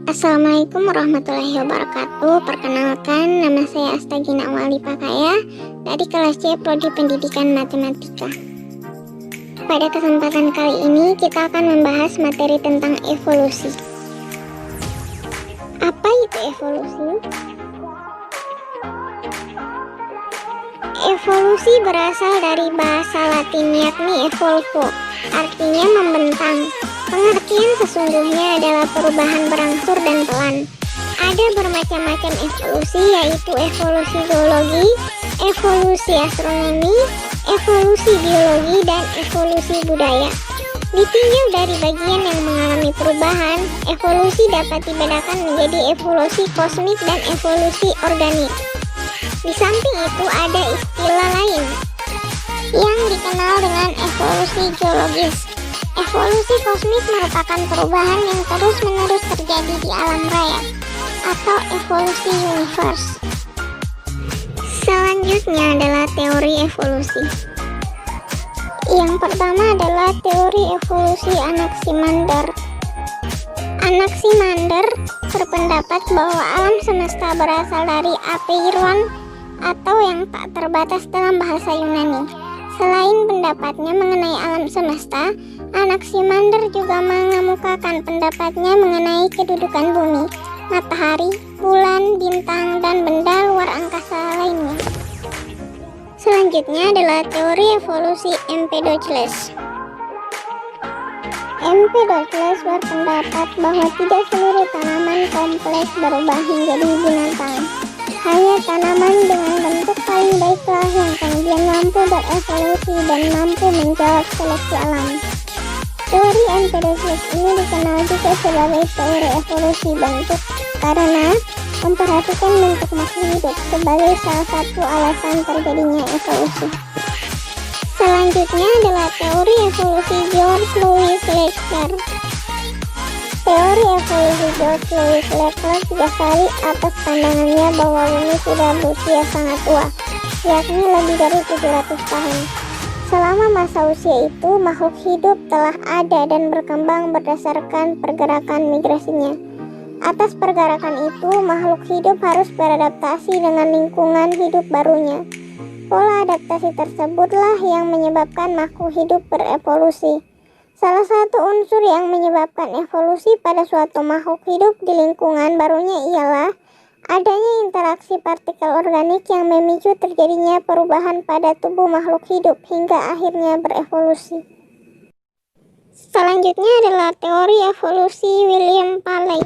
Assalamualaikum warahmatullahi wabarakatuh. Perkenalkan, nama saya Astagina Awali Pakaya dari kelas C Prodi Pendidikan Matematika. Pada kesempatan kali ini kita akan membahas materi tentang evolusi. Apa itu evolusi? Evolusi berasal dari bahasa Latin yakni evolvo, artinya membentang. Pengertian sesungguhnya adalah perubahan berangsur dan pelan. Ada bermacam-macam evolusi, yaitu evolusi zoologi, evolusi astronomi, evolusi biologi, dan evolusi budaya. Ditinjau dari bagian yang mengalami perubahan, evolusi dapat dibedakan menjadi evolusi kosmik dan evolusi organik. Di samping itu ada istilah lain yang dikenal dengan evolusi geologis. Evolusi kosmik merupakan perubahan yang terus-menerus terjadi di alam raya atau evolusi universe. Selanjutnya adalah teori evolusi. Yang pertama adalah teori evolusi Anaximander. Anaximander berpendapat bahwa alam semesta berasal dari apeiron atau yang tak terbatas dalam bahasa Yunani. Selain pendapatnya mengenai alam semesta, Anaximander juga mengemukakan pendapatnya mengenai kedudukan bumi, matahari, bulan, bintang, dan benda luar angkasa lainnya. Selanjutnya adalah teori evolusi Empedocles. Empedocles berpendapat bahwa tidak seluruh tanaman kompleks berubah menjadi binatang. Hanya tanaman dengan bentuk paling baiklah yang kemudian mampu berevolusi dan mampu menjawab seleksi alam. Teori Empedocles ini dikenal juga sebagai teori evolusi bentuk karena memperhatikan bentuk makhluk hidup sebagai salah satu alasan terjadinya evolusi. Selanjutnya adalah teori evolusi George Louis Leakey. Teori evolusi George Louis Leakey didasari atas pandangannya bahwa bumi sudah berusia sangat tua, yakni lebih dari 700 tahun. Selama masa usia itu, makhluk hidup telah ada dan berkembang berdasarkan pergerakan migrasinya. Atas pergerakan itu, makhluk hidup harus beradaptasi dengan lingkungan hidup barunya. Pola adaptasi tersebutlah yang menyebabkan makhluk hidup berevolusi. Salah satu unsur yang menyebabkan evolusi pada suatu makhluk hidup di lingkungan barunya ialah adanya interaksi partikel organik yang memicu terjadinya perubahan pada tubuh makhluk hidup hingga akhirnya berevolusi. Selanjutnya adalah teori evolusi William Paley.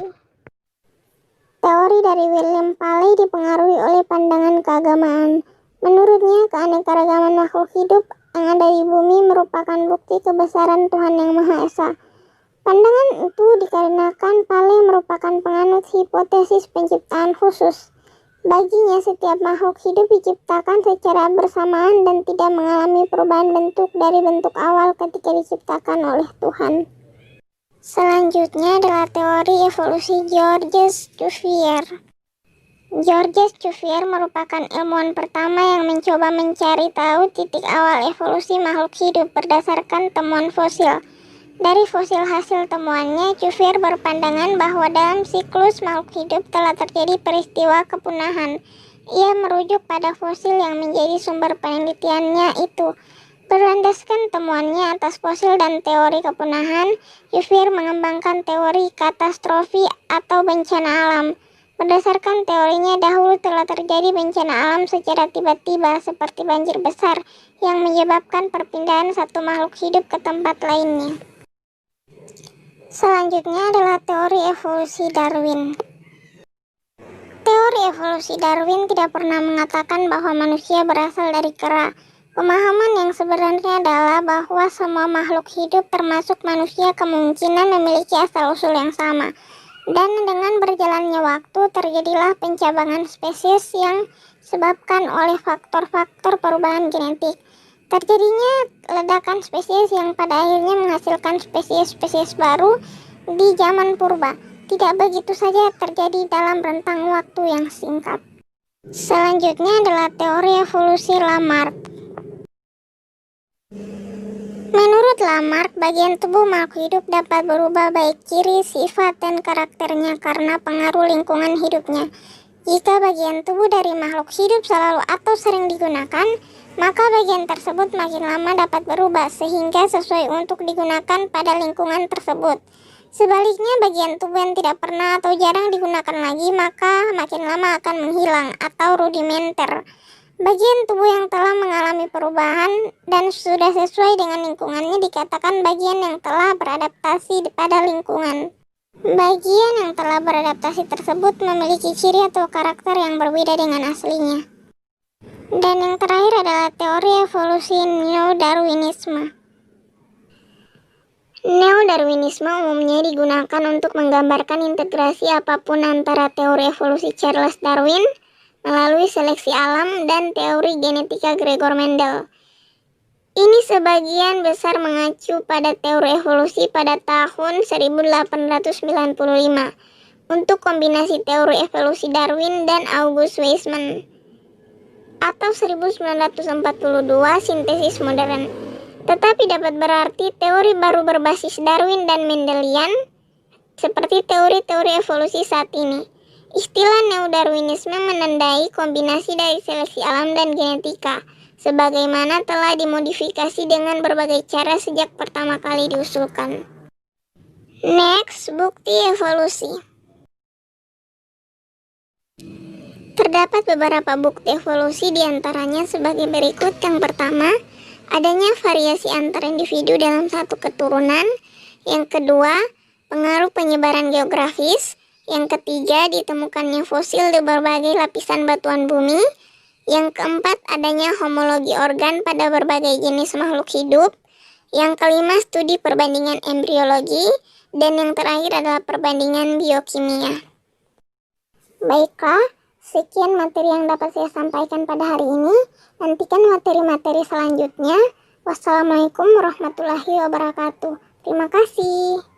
Teori dari William Paley dipengaruhi oleh pandangan keagamaan. Menurutnya, keanekaragaman makhluk hidup yang ada di bumi merupakan bukti kebesaran Tuhan Yang Maha Esa. Pandangan itu dikarenakan Paley merupakan penganut hipotesis penciptaan khusus. Baginya, setiap makhluk hidup diciptakan secara bersamaan dan tidak mengalami perubahan bentuk dari bentuk awal ketika diciptakan oleh Tuhan. Selanjutnya adalah teori evolusi Georges Cuvier. Georges Cuvier merupakan ilmuwan pertama yang mencoba mencari tahu titik awal evolusi makhluk hidup berdasarkan temuan fosil. Dari fosil hasil temuannya, Cuvier berpandangan bahwa dalam siklus makhluk hidup telah terjadi peristiwa kepunahan. Ia merujuk pada fosil yang menjadi sumber penelitiannya itu. Berlandaskan temuannya atas fosil dan teori kepunahan, Cuvier mengembangkan teori katastrofi atau bencana alam. Berdasarkan teorinya, dahulu telah terjadi bencana alam secara tiba-tiba seperti banjir besar yang menyebabkan perpindahan satu makhluk hidup ke tempat lainnya. Selanjutnya adalah teori evolusi Darwin. Teori evolusi Darwin tidak pernah mengatakan bahwa manusia berasal dari kera. Pemahaman yang sebenarnya adalah bahwa semua makhluk hidup termasuk manusia kemungkinan memiliki asal-usul yang sama. Dan dengan berjalannya waktu terjadilah pencabangan spesies yang disebabkan oleh faktor-faktor perubahan genetik. Terjadinya ledakan spesies yang pada akhirnya menghasilkan spesies-spesies baru di zaman purba. Tidak begitu saja terjadi dalam rentang waktu yang singkat. Selanjutnya adalah teori evolusi Lamarck. Menurut Lamarck, bagian tubuh makhluk hidup dapat berubah baik ciri, sifat, dan karakternya karena pengaruh lingkungan hidupnya. Jika bagian tubuh dari makhluk hidup selalu atau sering digunakan, maka bagian tersebut makin lama dapat berubah sehingga sesuai untuk digunakan pada lingkungan tersebut. Sebaliknya, bagian tubuh yang tidak pernah atau jarang digunakan lagi maka makin lama akan menghilang atau rudimenter. Bagian tubuh yang telah mengalami perubahan dan sudah sesuai dengan lingkungannya dikatakan bagian yang telah beradaptasi pada lingkungan. Bagian yang telah beradaptasi tersebut memiliki ciri atau karakter yang berbeda dengan aslinya. Dan yang terakhir adalah teori evolusi Neo-Darwinisme. Neo-Darwinisme umumnya digunakan untuk menggambarkan integrasi apapun antara teori evolusi Charles Darwin melalui seleksi alam dan teori genetika Gregor Mendel. Ini sebagian besar mengacu pada teori evolusi pada tahun 1895 untuk kombinasi teori evolusi Darwin dan August Weismann atau 1942 sintesis modern. Tetapi dapat berarti teori baru berbasis Darwin dan Mendelian seperti teori-teori evolusi saat ini. Istilah Neo-Darwinisme menandai kombinasi dari seleksi alam dan genetika, sebagaimana telah dimodifikasi dengan berbagai cara sejak pertama kali diusulkan. Next, bukti evolusi. Terdapat beberapa bukti evolusi diantaranya sebagai berikut. Yang pertama, adanya variasi antar individu dalam satu keturunan. Yang kedua, pengaruh penyebaran geografis. Yang ketiga, ditemukannya fosil di berbagai lapisan batuan bumi. Yang keempat, adanya homologi organ pada berbagai jenis makhluk hidup. Yang kelima, studi perbandingan embriologi. Dan yang terakhir adalah perbandingan biokimia. Baiklah, sekian materi yang dapat saya sampaikan pada hari ini. Nantikan materi-materi selanjutnya. Wassalamualaikum warahmatullahi wabarakatuh. Terima kasih.